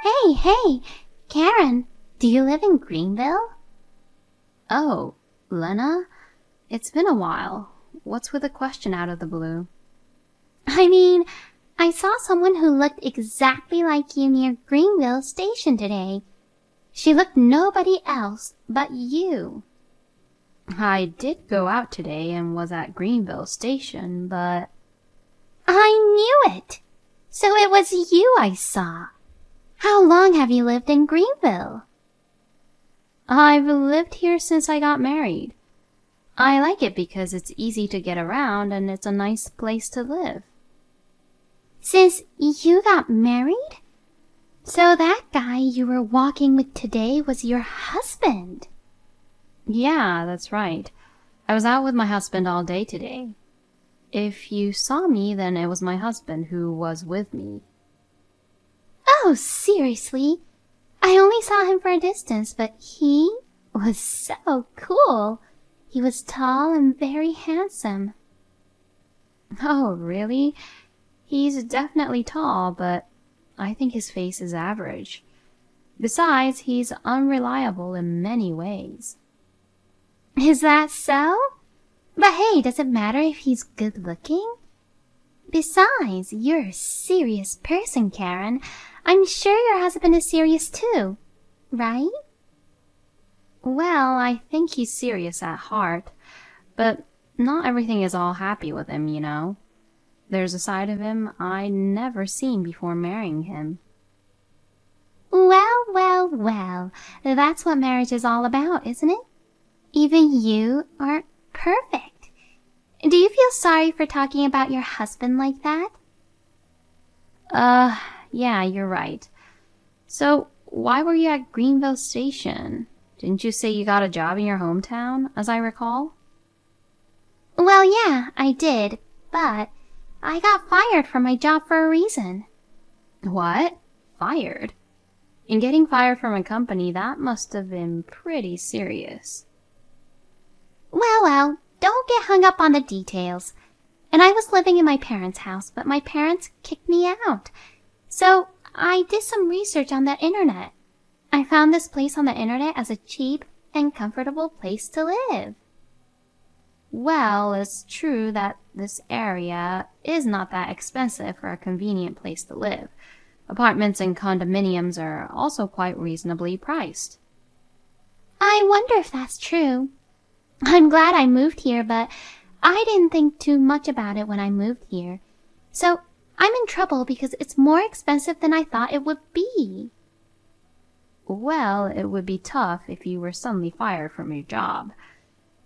Hey, Karen, do you live in Greenville? Oh, Lena? It's been a while. What's with a question out of the blue? I mean, I saw someone who looked exactly like you near Greenville Station today. She looked nobody else but you. I did go out today and was at Greenville Station, but... I knew it! So it was you I saw. How long have you lived in Greenville? I've lived here since I got married. I like it because it's easy to get around and it's a nice place to live. Since you got married? So that guy you were walking with today was your husband? Yeah, that's right. I was out with my husband all day today. If you saw me, then it was my husband who was with me. Oh, seriously? I only saw him for a distance, but he was so cool. He was tall and very handsome. Oh, really? He's definitely tall, but I think his face is average. Besides, he's unreliable in many ways. Is that so? But hey, does it matter if he's good looking? Besides, you're a serious person, Karen. I'm sure your husband is serious too, right? Well, I think he's serious at heart, but not everything is all happy with him, you know. There's a side of him I'd never seen before marrying him. Well, that's what marriage is all about, isn't it? Even you aren't perfect. Do you feel sorry for talking about your husband like that? Yeah, you're right. So, why were you at Greenville Station? Didn't you say you got a job in your hometown, as I recall? Well, yeah, I did, but I got fired from my job for a reason. What? Fired? In getting fired from a company, that must have been pretty serious. Well, don't get hung up on the details. And I was living in my parents' house, but my parents kicked me out. So I did some research on the internet. I found this place on the internet as a cheap and comfortable place to live. Well, it's true that this area is not that expensive for a convenient place to live. Apartments and condominiums are also quite reasonably priced. I wonder if that's true. I'm glad I moved here, but I didn't think too much about it when I moved here. So I'm in trouble because it's more expensive than I thought it would be. Well, it would be tough if you were suddenly fired from your job.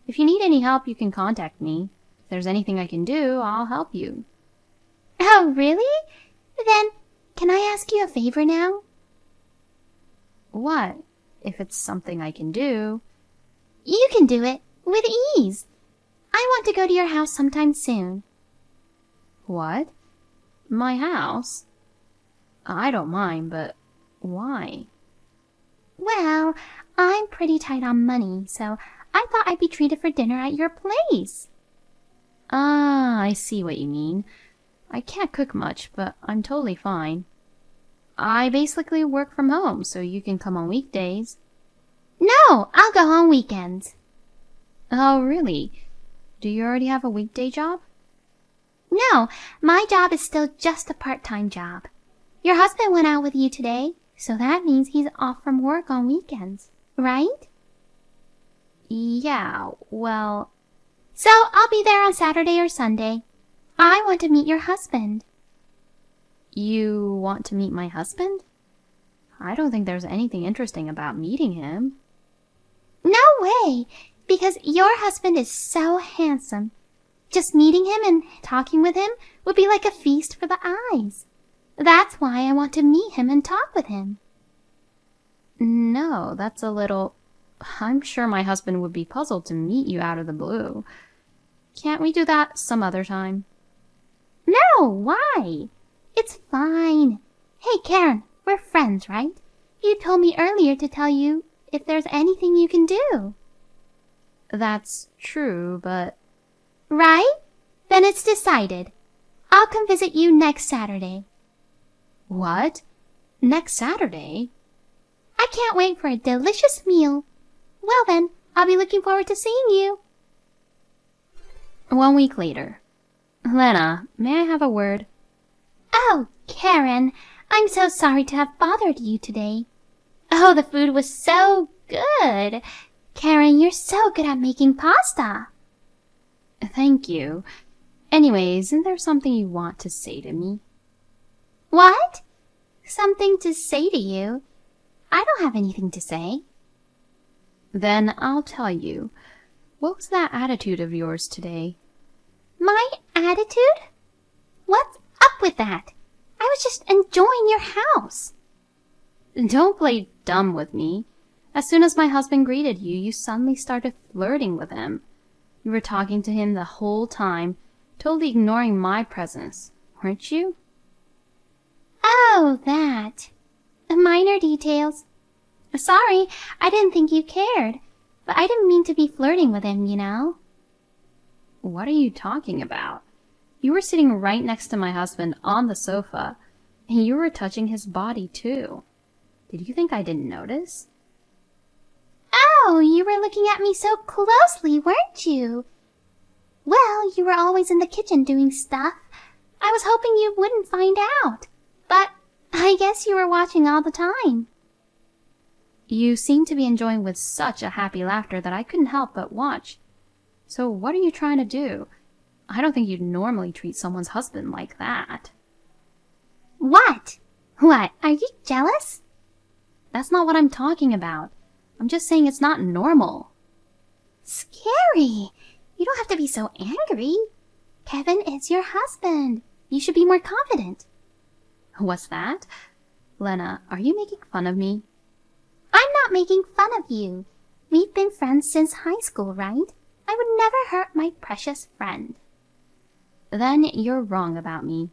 If you need any help, you can contact me. If there's anything I can do, I'll help you. Oh, really? Then, can I ask you a favor now? What? If it's something I can do. You can do it, with ease. I want to go to your house sometime soon. What? My house? I don't mind, but why? Well, I'm pretty tight on money, so I thought I'd be treated for dinner at your place. Ah, I see what you mean. I can't cook much, but I'm totally fine. I basically work from home, so you can come on weekdays. No, I'll go on weekends. Oh, really? Do you already have a weekday job? No, my job is still just a part-time job. Your husband went out with you today, so that means he's off from work on weekends, right? Yeah, well... So I'll be there on Saturday or Sunday. I want to meet your husband. You want to meet my husband? I don't think there's anything interesting about meeting him. No way, because your husband is so handsome. Just meeting him and talking with him would be like a feast for the eyes. That's why I want to meet him and talk with him. No, that's a little... I'm sure my husband would be puzzled to meet you out of the blue. Can't we do that some other time? No, why? It's fine. Hey, Karen, we're friends, right? You told me earlier to tell you if there's anything you can do. That's true, but... Right? Then it's decided. I'll come visit you next Saturday. What? Next Saturday? I can't wait for a delicious meal. Well then, I'll be looking forward to seeing you. 1 week later. Lena, may I have a word? Oh, Karen, I'm so sorry to have bothered you today. Oh, the food was so good. Karen, you're so good at making pasta. Thank you. Anyways, isn't there something you want to say to me? What? Something to say to you? I don't have anything to say. Then I'll tell you. What was that attitude of yours today? My attitude? What's up with that? I was just enjoying your house. Don't play dumb with me. As soon as my husband greeted you, you suddenly started flirting with him. You were talking to him the whole time, totally ignoring my presence, weren't you? Oh, that. Minor details. Sorry, I didn't think you cared. But I didn't mean to be flirting with him, you know. What are you talking about? You were sitting right next to my husband on the sofa, and you were touching his body too. Did you think I didn't notice? Oh, you were looking at me so closely, weren't you? Well, you were always in the kitchen doing stuff. I was hoping you wouldn't find out. But I guess you were watching all the time. You seemed to be enjoying with such a happy laughter that I couldn't help but watch. So what are you trying to do? I don't think you'd normally treat someone's husband like that. What? What? Are you jealous? That's not what I'm talking about. I'm just saying it's not normal. Scary. You don't have to be so angry. Kevin is your husband. You should be more confident. What's that? Lena, are you making fun of me? I'm not making fun of you. We've been friends since high school, right? I would never hurt my precious friend. Then you're wrong about me.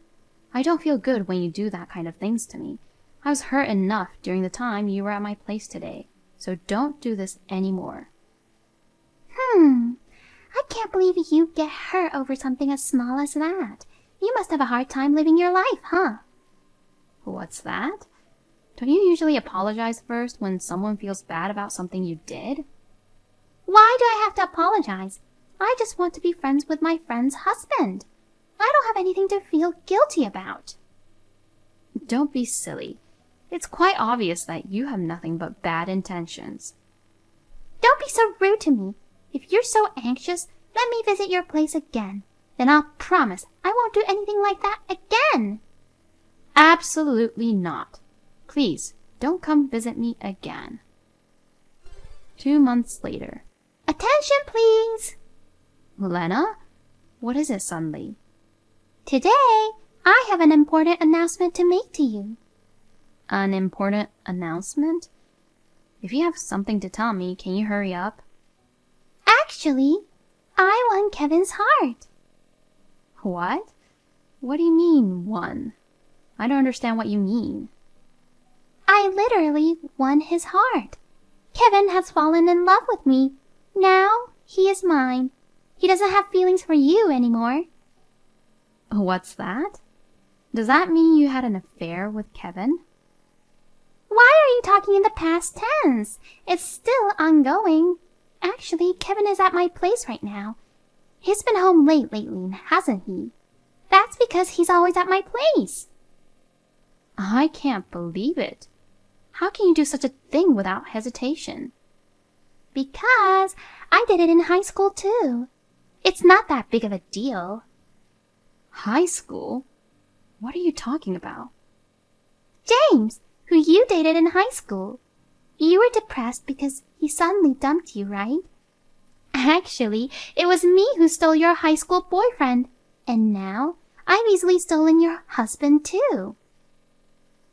I don't feel good when you do that kind of things to me. I was hurt enough during the time you were at my place today, so don't do this anymore. I can't believe you get hurt over something as small as that. You must have a hard time living your life, huh? What's that? Don't you usually apologize first when someone feels bad about something you did? Why do I have to apologize? I just want to be friends with my friend's husband. I don't have anything to feel guilty about. Don't be silly. It's quite obvious that you have nothing but bad intentions. Don't be so rude to me. If you're so anxious, let me visit your place again. Then I'll promise I won't do anything like that again. Absolutely not. Please, don't come visit me again. 2 months later. Attention, please. Lena? What is it suddenly? Today, I have an important announcement to make to you. An important announcement? If you have something to tell me, can you hurry up? Actually, I won Kevin's heart. What? What do you mean, won? I don't understand what you mean. I literally won his heart. Kevin has fallen in love with me. Now he is mine. He doesn't have feelings for you anymore. What's that? Does that mean you had an affair with Kevin? Why are you talking in the past tense? It's still ongoing. Actually, Kevin is at my place right now. He's been home late lately, hasn't he? That's because he's always at my place. I can't believe it. How can you do such a thing without hesitation? Because I did it in high school too. It's not that big of a deal. High school? What are you talking about? James, who you dated in high school. You were depressed because he suddenly dumped you, right? Actually, it was me who stole your high school boyfriend. And now I've easily stolen your husband too.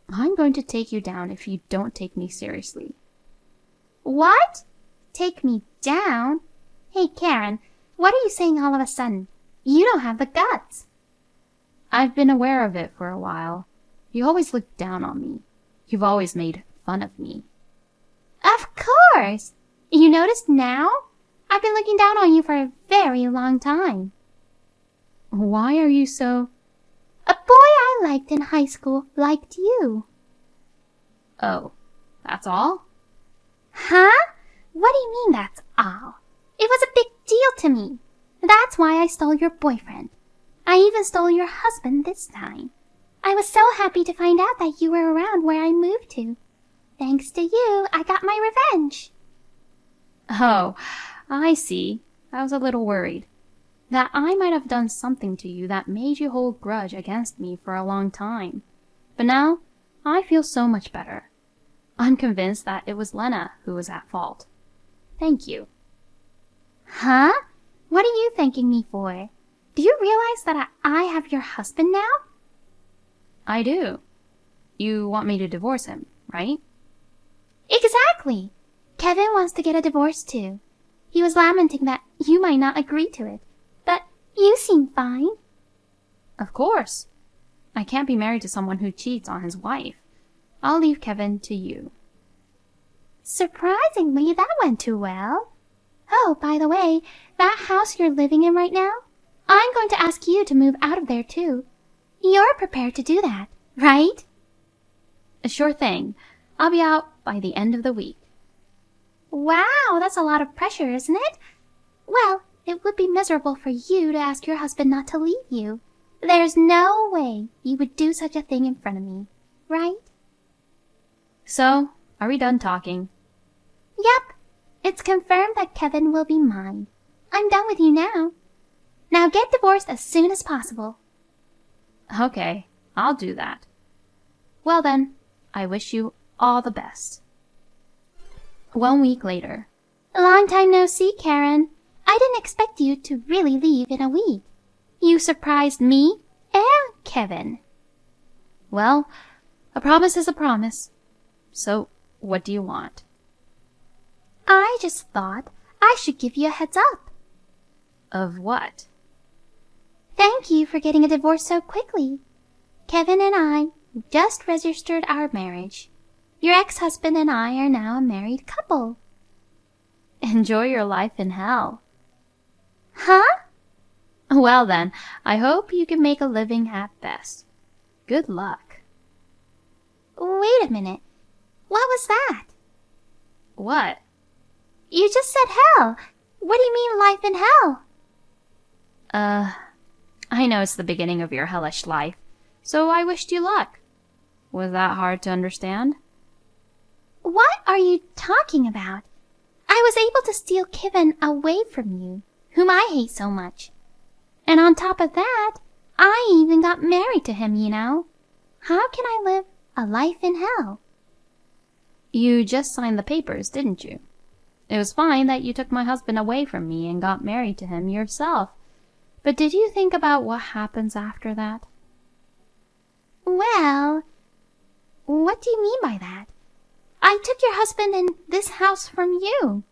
I'm going to take you down if you don't take me seriously. What? Take me down? Hey, Karen, what are you saying all of a sudden? You don't have the guts. I've been aware of it for a while. You always look down on me. You've always made fun of me. Of course! You noticed now? I've been looking down on you for a very long time. Why are you so... A boy I liked in high school liked you. Oh, that's all? Huh? What do you mean that's all? It was a big deal to me. That's why I stole your boyfriend. I even stole your husband this time. I was so happy to find out that you were around where I moved to. Thanks to you, I got my revenge. Oh, I see. I was a little worried that I might have done something to you that made you hold grudge against me for a long time. But now, I feel so much better. I'm convinced that it was Lena who was at fault. Thank you. Huh? What are you thanking me for? Do you realize that I have your husband now? I do. You want me to divorce him, right? Exactly. Kevin wants to get a divorce too. He was lamenting that you might not agree to it. But you seem fine. Of course. I can't be married to someone who cheats on his wife. I'll leave Kevin to you. Surprisingly, that went too well. Oh, by the way, that house you're living in right now, I'm going to ask you to move out of there too. You're prepared to do that, right? A sure thing. I'll be out by the end of the week. Wow, that's a lot of pressure, isn't it? Well, it would be miserable for you to ask your husband not to leave you. There's no way you would do such a thing in front of me, right? So, are we done talking? Yep. It's confirmed that Kevin will be mine. I'm done with you now. Now get divorced as soon as possible. Okay, I'll do that. Well then, I wish you all the best. 1 week later. Long time no see, Karen. I didn't expect you to really leave in a week. You surprised me and Kevin. Well, a promise is a promise. So, what do you want? I just thought I should give you a heads up. Of what? Thank you for getting a divorce so quickly. Kevin and I just registered our marriage. Your ex-husband and I are now a married couple. Enjoy your life in hell. Huh? Well then, I hope you can make a living at best. Good luck. Wait a minute. What was that? What? You just said hell. What do you mean life in hell? I know it's the beginning of your hellish life, so I wished you luck. Was that hard to understand? What are you talking about? I was able to steal Kevin away from you, whom I hate so much. And on top of that, I even got married to him, you know. How can I live a life in hell? You just signed the papers, didn't you? It was fine that you took my husband away from me and got married to him yourself. But did you think about what happens after that? Well, what do you mean by that? I took your husband and this house from you.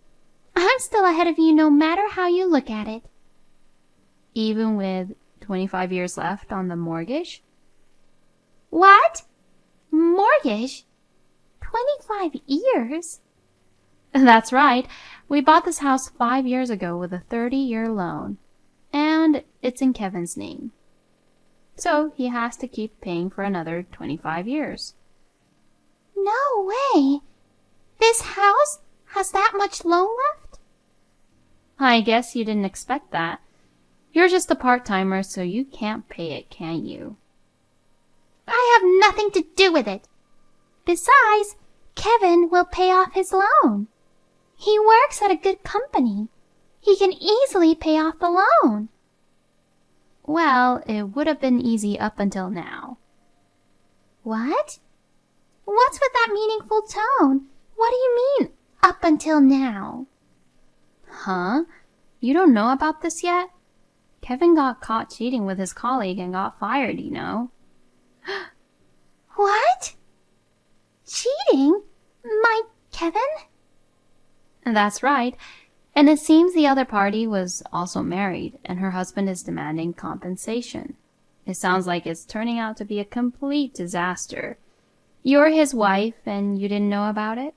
I'm still ahead of you no matter how you look at it. Even with 25 years left on the mortgage? What? Mortgage? 25 years? That's right. We bought this house 5 years ago with a 30-year loan. And it's in Kevin's name. So he has to keep paying for another 25 years. No way! This house has that much loan left? I guess you didn't expect that. You're just a part-timer, so you can't pay it, can you? I have nothing to do with it. Besides, Kevin will pay off his loan. He works at a good company. He can easily pay off the loan. Well, it would have been easy up until now. What? What's with that meaningful tone? What do you mean, up until now? Huh? You don't know about this yet? Kevin got caught cheating with his colleague and got fired, you know. What? Cheating? My Kevin? That's right. And it seems the other party was also married, and her husband is demanding compensation. It sounds like it's turning out to be a complete disaster. You're his wife, and you didn't know about it?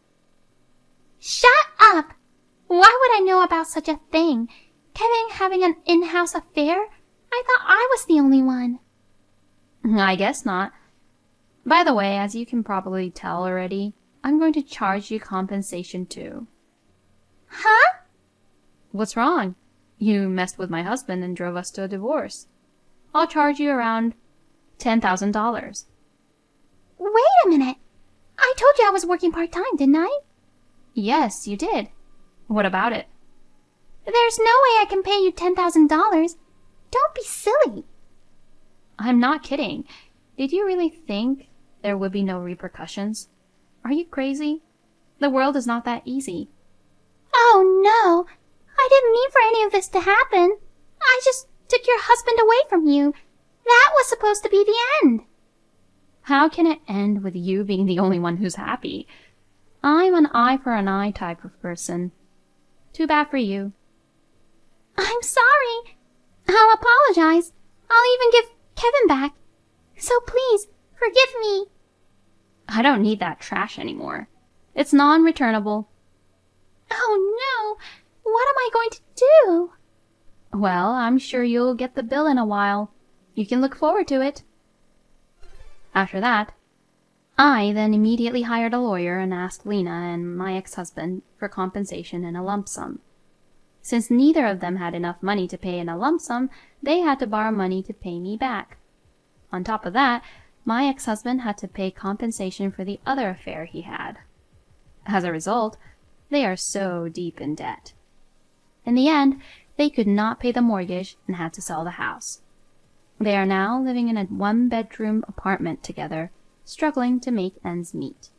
Shut up! Why would I know about such a thing? Kevin having an in-house affair? I thought I was the only one. I guess not. By the way, as you can probably tell already, I'm going to charge you compensation too. Huh? What's wrong? You messed with my husband and drove us to a divorce. I'll charge you around $10,000. Wait a minute. I told you I was working part-time, didn't I? Yes, you did. What about it? There's no way I can pay you $10,000. Don't be silly. I'm not kidding. Did you really think there would be no repercussions? Are you crazy? The world is not that easy. Oh, no. I didn't mean for any of this to happen. I just took your husband away from you. That was supposed to be the end. How can it end with you being the only one who's happy? I'm an eye for an eye type of person. Too bad for you. I'm sorry. I'll apologize. I'll even give Kevin back. So please, forgive me. I don't need that trash anymore. It's non-returnable. Oh no! What am I going to do? Well, I'm sure you'll get the bill in a while. You can look forward to it. After that, I then immediately hired a lawyer and asked Lena and my ex-husband for compensation in a lump sum. Since neither of them had enough money to pay in a lump sum, they had to borrow money to pay me back. On top of that, my ex-husband had to pay compensation for the other affair he had. As a result, they are so deep in debt. In the end, they could not pay the mortgage and had to sell the house. They are now living in a one-bedroom apartment together, struggling to make ends meet.